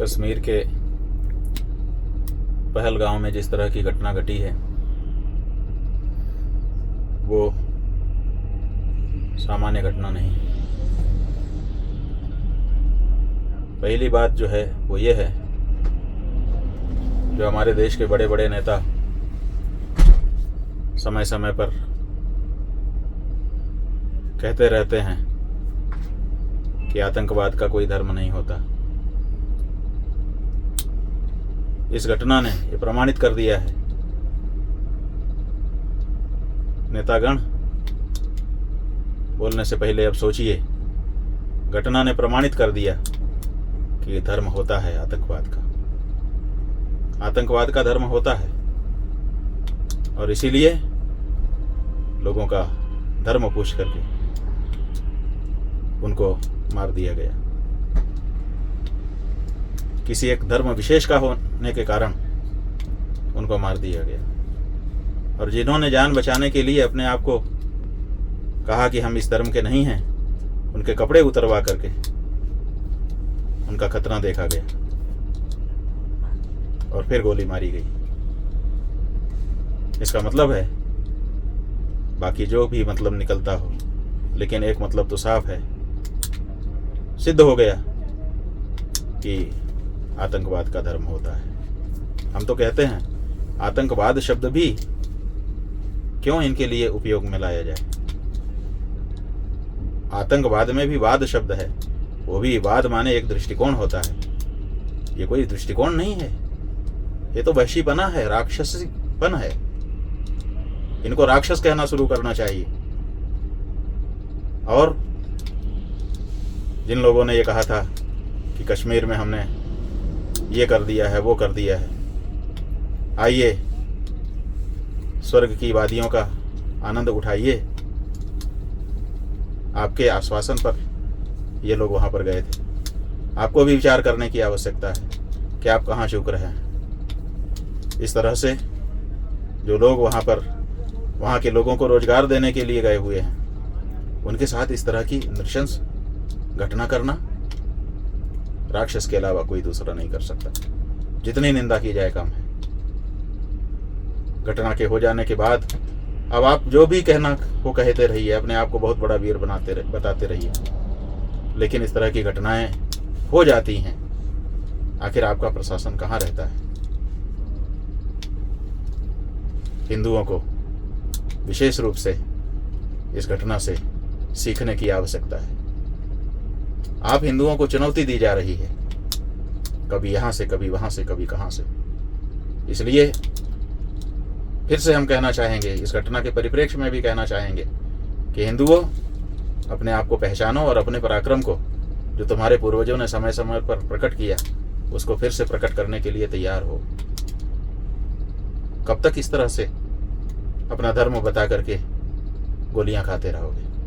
कश्मीर के पहलगाम में जिस तरह की घटना घटी है वो सामान्य घटना नहीं। पहली बात जो है वो ये है, जो हमारे देश के बड़े बड़े नेता समय समय पर कहते रहते हैं कि आतंकवाद का कोई धर्म नहीं होता। इस घटना ने ये प्रमाणित कर दिया है। नेतागण, बोलने से पहले अब सोचिए। घटना ने प्रमाणित कर दिया कि धर्म होता है आतंकवाद का। आतंकवाद का धर्म होता है और इसीलिए लोगों का धर्म पूछ करके उनको मार दिया गया। किसी एक धर्म विशेष का होने के कारण उनको मार दिया गया। और जिन्होंने जान बचाने के लिए अपने आप को कहा कि हम इस धर्म के नहीं हैं, उनके कपड़े उतरवा करके उनका खतना देखा गया और फिर गोली मारी गई। इसका मतलब है, बाकी जो भी मतलब निकलता हो, लेकिन एक मतलब तो साफ है, सिद्ध हो गया कि आतंकवाद का धर्म होता है। हम तो कहते हैं आतंकवाद शब्द भी क्यों इनके लिए उपयोग में लाया जाए। आतंकवाद में भी वाद शब्द है, वो भी वाद माने एक दृष्टिकोण होता है। ये कोई दृष्टिकोण नहीं है, ये तो वहशीपना है, राक्षसीपन है। इनको राक्षस कहना शुरू करना चाहिए। और जिन लोगों ने ये कहा था कि कश्मीर में हमने ये कर दिया है, वो कर दिया है, आइए स्वर्ग की वादियों का आनंद उठाइए। आपके आश्वासन पर ये लोग वहाँ पर गए थे। आपको भी विचार करने की आवश्यकता है कि आप कहाँ चूक रहे हैं। इस तरह से जो लोग वहाँ के लोगों को रोजगार देने के लिए गए हुए हैं, उनके साथ इस तरह की नृशंस घटना करना राक्षस के अलावा कोई दूसरा नहीं कर सकता। जितनी निंदा की जाए कम है। घटना के हो जाने के बाद अब आप जो भी कहना हो कहते रहिए, अपने आप को बहुत बड़ा वीर बताते रहिए, लेकिन इस तरह की घटनाएं हो जाती हैं, आखिर आपका प्रशासन कहाँ रहता है। हिंदुओं को विशेष रूप से इस घटना से सीखने की आवश्यकता है। आप हिंदुओं को चुनौती दी जा रही है, कभी यहाँ से, कभी वहाँ से, कभी कहाँ से। इसलिए फिर से हम कहना चाहेंगे, इस घटना के परिप्रेक्ष्य में भी कहना चाहेंगे कि हिंदुओं, अपने आप को पहचानो और अपने पराक्रम को, जो तुम्हारे पूर्वजों ने समय समय पर प्रकट किया, उसको फिर से प्रकट करने के लिए तैयार हो। कब तक इस तरह से अपना धर्म बता करके गोलियां खाते रहोगे?